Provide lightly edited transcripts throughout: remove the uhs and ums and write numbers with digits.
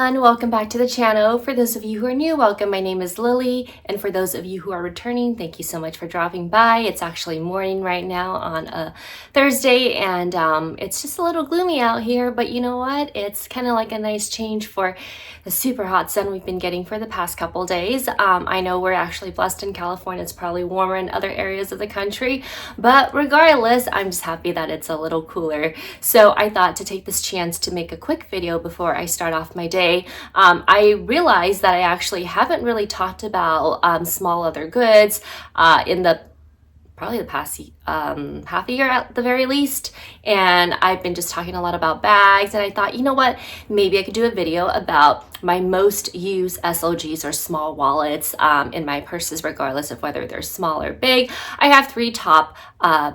everyone, welcome back to the channel. For those of you who are new, welcome. My name is Lily, and for those of you who are returning, thank you so much for dropping by. It's actually morning right now on a Thursday, and it's just a little gloomy out here, but you know what? It's kind of like a nice change for the super hot sun we've been getting for the past couple days. I know we're actually blessed in California. It's probably warmer in other areas of the country, but regardless, I'm just happy that it's a little cooler. So I thought to take this chance to make a quick video before I start off my day. I realized that I actually haven't really talked about small leather goods in probably the past half a year at the very least, and I've been just talking a lot about bags, and I thought, you know what, maybe I could do a video about my most used SLGs or small wallets in my purses, regardless of whether they're small or big. I have three top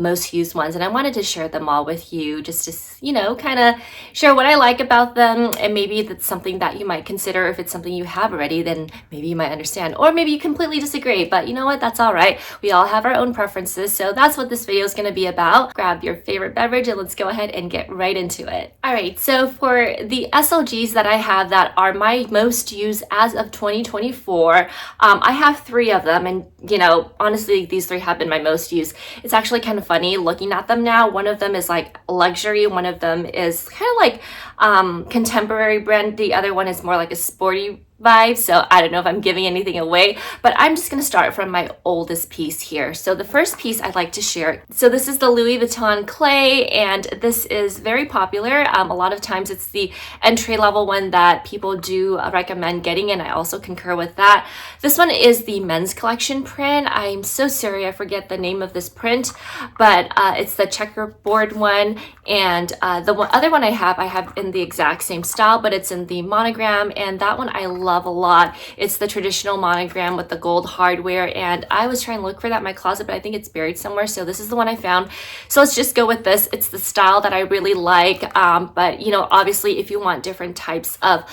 most used ones, and I wanted to share them all with you just to, you know, kind of share what I like about them, and maybe that's something that you might consider. If it's something you have already, then maybe you might understand, or maybe you completely disagree, but you know what, that's all right. We all have our own preferences, so that's what this video is going to be about. Grab your favorite beverage and let's go ahead and get right into it. All right, so for the SLGs that I have that are my most used as of 2024, I have three of them, and you know, honestly, these three have been my most used. It's actually kind of funny looking at them now. One of them is like luxury, one of them is kind of like contemporary brand, the other one is more like a sporty vibe. So I don't know if I'm giving anything away, but I'm just going to start from my oldest piece here. So the first piece I'd like to share, so this is the Louis Vuitton clay, and this is very popular. A lot of times it's the entry level one that people do recommend getting, and I also concur with that. This one is the men's collection print. I'm so sorry, I forget the name of this print, but it's the checkerboard one, and the other one I have in the exact same style, but it's in the monogram, and that one I love a lot. It's the traditional monogram with the gold hardware, and I was trying to look for that in my closet, but I think it's buried somewhere, so this is the one I found. So let's just go with this. It's the style that I really like, but you know, obviously if you want different types of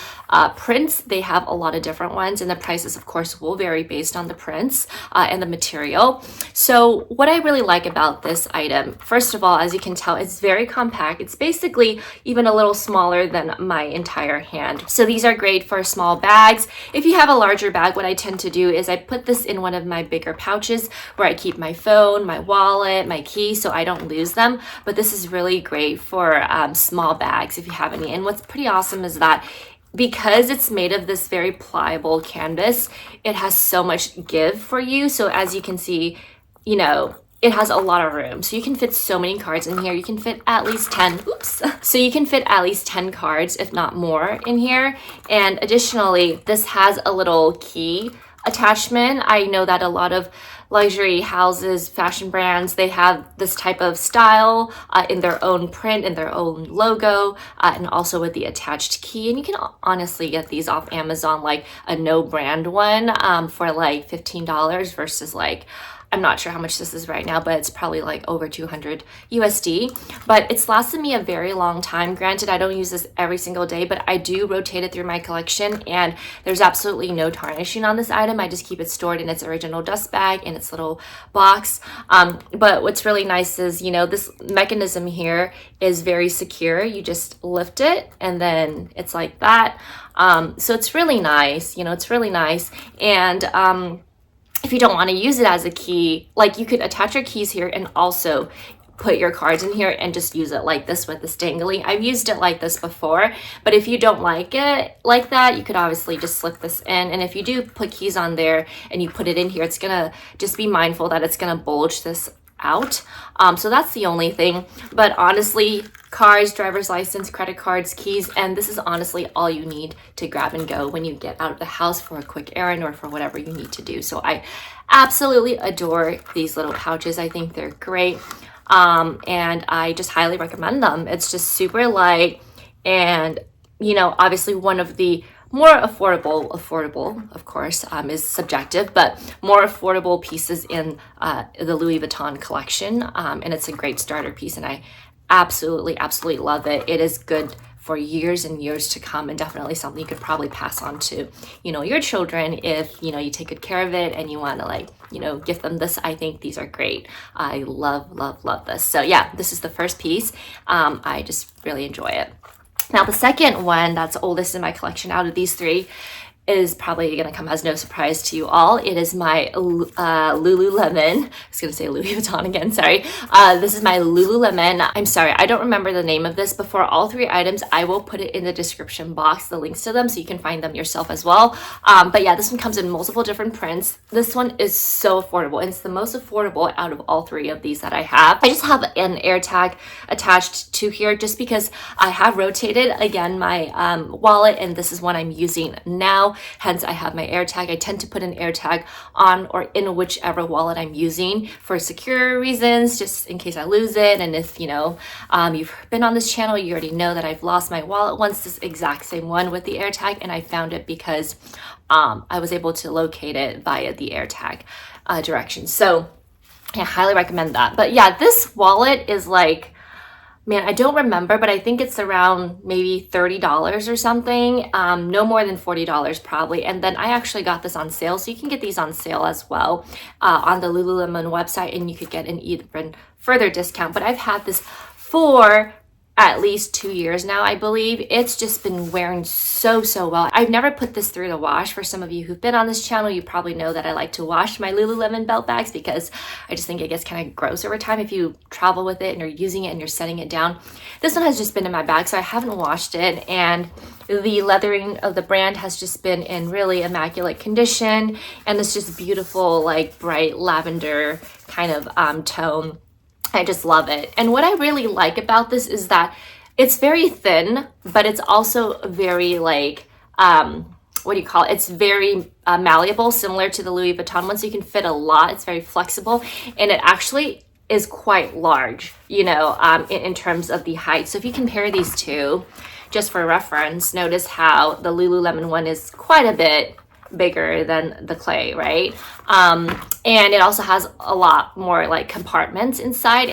prints, they have a lot of different ones, and the prices of course will vary based on the prints and the material. So what I really like about this item, first of all, as you can tell, it's very compact. It's basically even a little smaller than my entire hand. So these are great for small bags. If you have a larger bag, what I tend to do is I put this in one of my bigger pouches where I keep my phone, my wallet, my keys, so I don't lose them. But this is really great for small bags if you have any. And what's pretty awesome is that because it's made of this very pliable canvas, it has so much give for you. So as you can see, you know, it has a lot of room, so you can fit so many cards in here. You can fit at least 10, oops. So you can fit at least 10 cards, if not more, in here. And additionally, this has a little key attachment. I know that a lot of luxury houses, fashion brands, they have this type of style in their own print, in their own logo, and also with the attached key. And you can honestly get these off Amazon, like a no brand one for like $15 versus like, I'm not sure how much this is right now, but it's probably like over 200 USD. But it's lasted me a very long time. Granted, I don't use this every single day, but I do rotate it through my collection, and there's absolutely no tarnishing on this item. I just keep it stored in its original dust bag in its little box. But what's really nice is, you know, this mechanism here is very secure. You just lift it and then it's like that. So it's really nice, you know, it's really nice. And if you don't want to use it as a key, like you could attach your keys here and also put your cards in here and just use it like this with this dangly. I've used it like this before, but if you don't like it like that, you could obviously just slip this in. And if you do put keys on there and you put it in here, it's gonna just be mindful that it's gonna bulge this out. So that's the only thing. But honestly, cards, driver's license, credit cards, keys, and this is honestly all you need to grab and go when you get out of the house for a quick errand or for whatever you need to do. So I absolutely adore these little pouches. I think they're great, and I just highly recommend them. It's just super light, and you know, obviously one of the more affordable, of course, is subjective, but more affordable pieces in the Louis Vuitton collection. And it's a great starter piece, and I absolutely love it. It is good for years and years to come, and definitely something you could probably pass on to, you know, your children if, you know, you take good care of it and you want to, like, you know, gift them this. I think these are great. I love this. So yeah, this is the first piece. I just really enjoy it. Now, the second one that's oldest in my collection out of these three is probably going to come as no surprise to you all. It is my Lululemon. I was going to say Louis Vuitton again, sorry. This is my Lululemon. I'm sorry, I don't remember the name of this, but for all three items, I will put it in the description box, the links to them, so you can find them yourself as well. But yeah, this one comes in multiple different prints. This one is so affordable, and it's the most affordable out of all three of these that I have. I just have an air tag attached to here just because I have rotated, again, my wallet, and this is one I'm using now. Hence, I have my AirTag. I tend to put an AirTag on or in whichever wallet I'm using for secure reasons, just in case I lose it. And if, you've been on this channel, you already know that I've lost my wallet once, this exact same one with the AirTag, and I found it because I was able to locate it via the AirTag directions. So I highly recommend that. But yeah, this wallet is like, man, I don't remember, but I think it's around maybe $30 or something. No more than $40 probably. And then I actually got this on sale. So you can get these on sale as well on the Lululemon website, and you could get an even further discount. But I've had this for at least 2 years now, I believe. It's just been wearing so well. I've never put this through the wash. For some of you who've been on this channel, you probably know that I like to wash my Lululemon belt bags because I just think it gets kind of gross over time if you travel with it and you're using it and you're setting it down. This one has just been in my bag, so I haven't washed it, and the leathering of the brand has just been in really immaculate condition, and it's just beautiful, like bright lavender kind of tone. I just love it. And what I really like about this is that it's very thin, but it's also very like, what do you call it? It's very malleable, similar to the Louis Vuitton one. So you can fit a lot. It's very flexible, and it actually is quite large, in terms of the height. So if you compare these two, just for reference, notice how the Lululemon one is quite a bit bigger than the clay, right? And it also has a lot more like compartments inside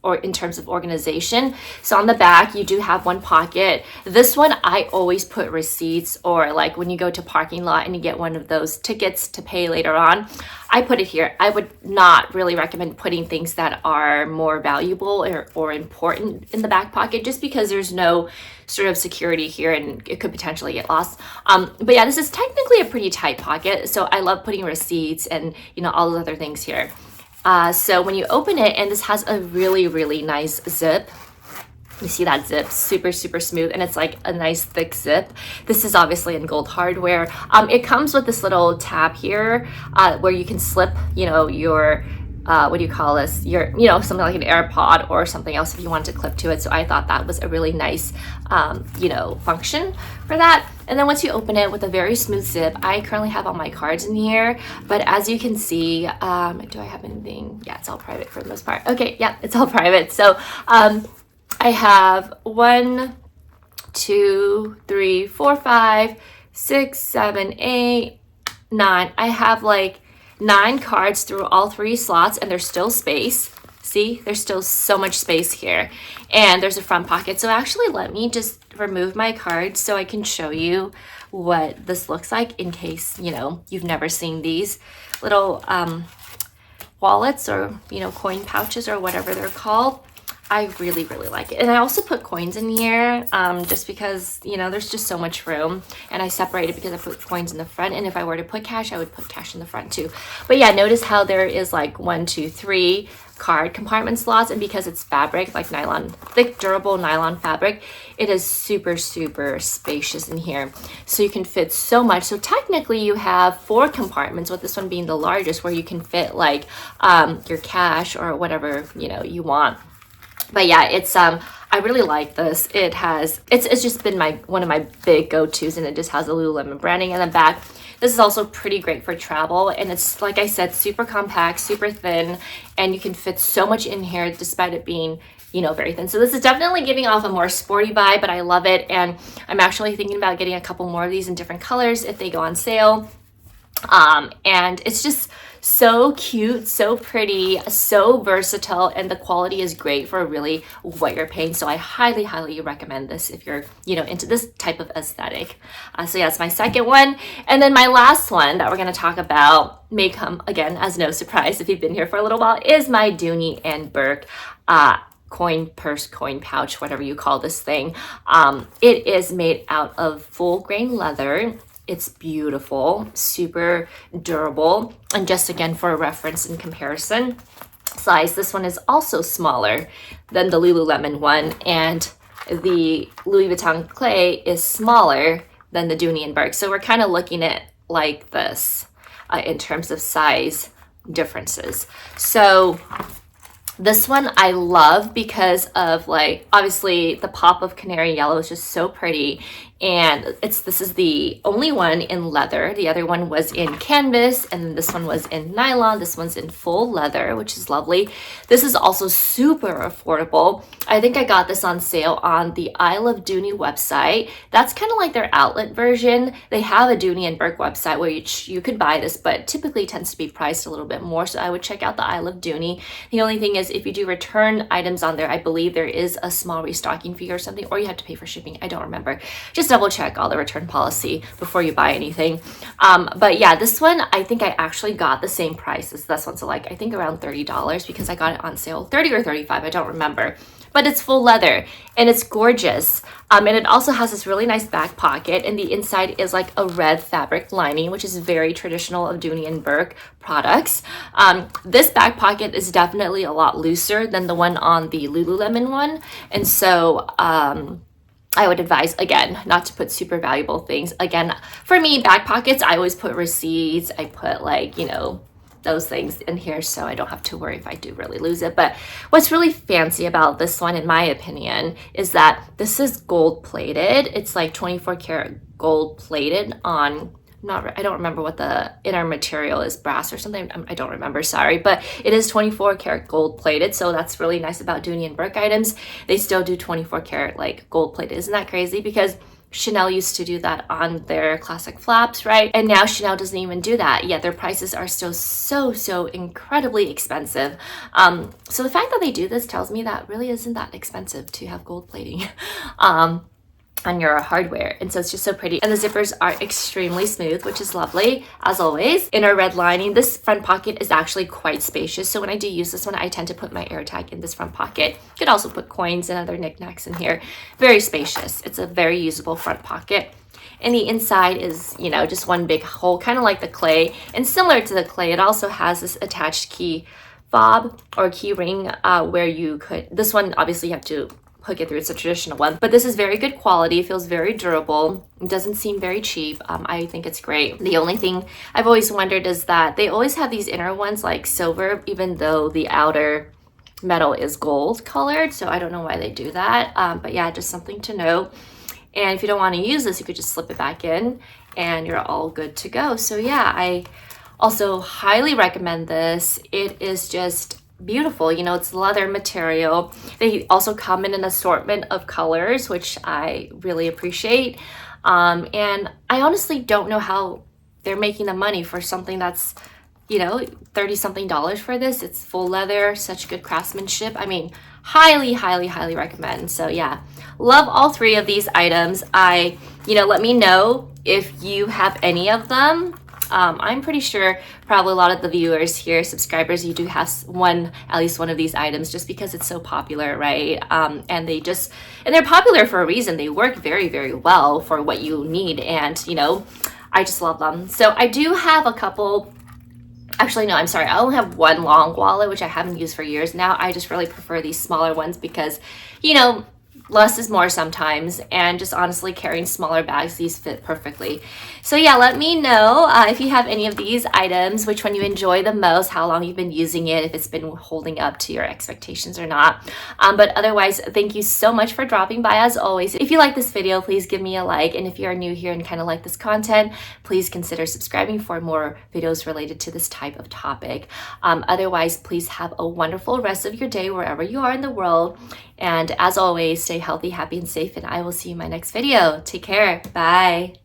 or in terms of organization. So on the back, you do have one pocket. This one, I always put receipts, or like when you go to parking lot and you get one of those tickets to pay later on, I put it here. I would not really recommend putting things that are more valuable or important in the back pocket, just because there's no sort of security here and it could potentially get lost. But yeah, this is technically a pretty tight pocket. So I love putting receipts and, all those other things here. So when you open it, and this has a really nice zip. You see that zip, super smooth, and it's like a nice thick zip. This is obviously in gold hardware. It comes with this little tab here where you can slip, your what do you call this? Your, something like an AirPod or something else if you want to clip to it. So I thought that was a really nice, function for that. And then once you open it with a very smooth zip, I currently have all my cards in here, but as you can see, do I have anything? Yeah, it's all private for the most part. Okay, yeah, it's all private. So, I have 1, 2, 3, 4, 5, 6, 7, 8, 9. I have like 9 cards through all 3 slots, and there's still space. See, there's still so much space here, and there's a front pocket. So actually, let me just remove my cards so I can show you what this looks like in case, you've never seen these little wallets or, coin pouches or whatever they're called. I really like it. And I also put coins in here just because, there's just so much room. And I separate it because I put coins in the front. And if I were to put cash, I would put cash in the front too. But yeah, notice how there is like 1, 2, 3 card compartment slots. And because it's fabric, like nylon, thick, durable nylon fabric, it is super spacious in here. So you can fit so much. So technically you have 4 compartments, with this one being the largest, where you can fit like your cash or whatever, you want. But yeah, it's I really like this. It's just been one of my big go-tos, and it just has the Lululemon branding in the back. This is also pretty great for travel, and it's, like I said, super compact, super thin, and you can fit so much in here despite it being, very thin. So this is definitely giving off a more sporty vibe, but I love it, and I'm actually thinking about getting a couple more of these in different colors if they go on sale. And it's just so cute, so pretty, so versatile, and the quality is great for really what you're paying. So I highly recommend this if you're, into this type of aesthetic. So yeah, it's my second one. And then my last one that we're going to talk about, may come again as no surprise if you've been here for a little while, is my Dooney and Bourke coin purse, coin pouch, whatever you call this thing. It is made out of full grain leather. It's beautiful, super durable. And just again, for a reference and comparison size, this one is also smaller than the Lululemon one, and the Louis Vuitton clay is smaller than the Dooney Bourke. So we're kind of looking at like this in terms of size differences. So this one I love because of, like, obviously the pop of canary yellow is just so pretty, and this is the only one in leather. The other one was in canvas, and then this one was in nylon. This one's in full leather, which is lovely. This is also super affordable. I think I got this on sale on the Isle of Dooney website. That's kind of like their outlet version. They have a Dooney Bourke website where you could buy this, but typically tends to be priced a little bit more, so I would check out the Isle of Dooney. The only thing is, if you do return items on there, I believe there is a small restocking fee or something, or you have to pay for shipping. I don't remember. Just double check all the return policy before you buy anything. But yeah, this one, I think I actually got the same price as this one. So like, I think around $30 because I got it on sale, 30 or 35, I don't remember. But it's full leather and it's gorgeous. And it also has this really nice back pocket, and the inside is like a red fabric lining, which is very traditional of Dooney & Bourke products. This back pocket is definitely a lot looser than the one on the Lululemon one. And so, I would advise, again, not to put super valuable things. Again, for me, back pockets, I always put receipts. I put, like, you know, those things in here so I don't have to worry if I do really lose it. But what's really fancy about this one, in my opinion, is that this is gold plated. It's like 24 karat gold plated on, I don't remember what the inner material is, brass or something. I don't remember, sorry, but it is 24 karat gold plated. So that's really nice about Dooney & Bourke items. They still do 24 karat like gold plated. Isn't that crazy? Because Chanel used to do that on their classic flaps, right? And now Chanel doesn't even do that, yet their prices are still so incredibly expensive. So the fact that they do this tells me that really isn't that expensive to have gold plating on your hardware. And so it's just so pretty. And the zippers are extremely smooth, which is lovely, as always. Inner red lining. This front pocket is actually quite spacious. So when I do use this one, I tend to put my AirTag in this front pocket. You could also put coins and other knickknacks in here. Very spacious. It's a very usable front pocket. And the inside is, you know, just one big hole, kind of like the clay. And similar to the clay, it also has this attached key fob or key ring where you could, this one, obviously you have to hook it through. It's a traditional one, but this is very good quality. It feels very durable. It doesn't seem very cheap. I think it's great. The only thing I've always wondered is that they always have these inner ones like silver, even though the outer metal is gold colored. So I don't know why they do that. But yeah, just something to know. And if you don't want to use this, you could just slip it back in and you're all good to go. So yeah, I also highly recommend this. It is just beautiful. You know, it's leather material. They also come in an assortment of colors, which I really appreciate. And I honestly don't know how they're making the money for something that's, you know, 30 something dollars for this. It's full leather, such good craftsmanship. I mean, highly recommend. So yeah, love all three of these items. Let me know if you have any of them. I'm pretty sure probably a lot of the viewers here, subscribers, you do have at least one of these items just because it's so popular, right? And they're popular for a reason. They work very well for what you need. And, you know, I just love them. So I do have a couple. Actually, no, I'm sorry. I only have one long wallet, which I haven't used for years now. I just really prefer these smaller ones because, you know, less is more sometimes, and just honestly carrying smaller bags, these fit perfectly. So yeah, let me know if you have any of these items, which one you enjoy the most, how long you've been using it, if it's been holding up to your expectations or not. But otherwise, thank you so much for dropping by as always. If you like this video, please give me a like, and if you are new here and kind of like this content, please consider subscribing for more videos related to this type of topic. Otherwise, please have a wonderful rest of your day wherever you are in the world. And as always, stay healthy, happy, and safe, and I will see you in my next video. Take care. Bye.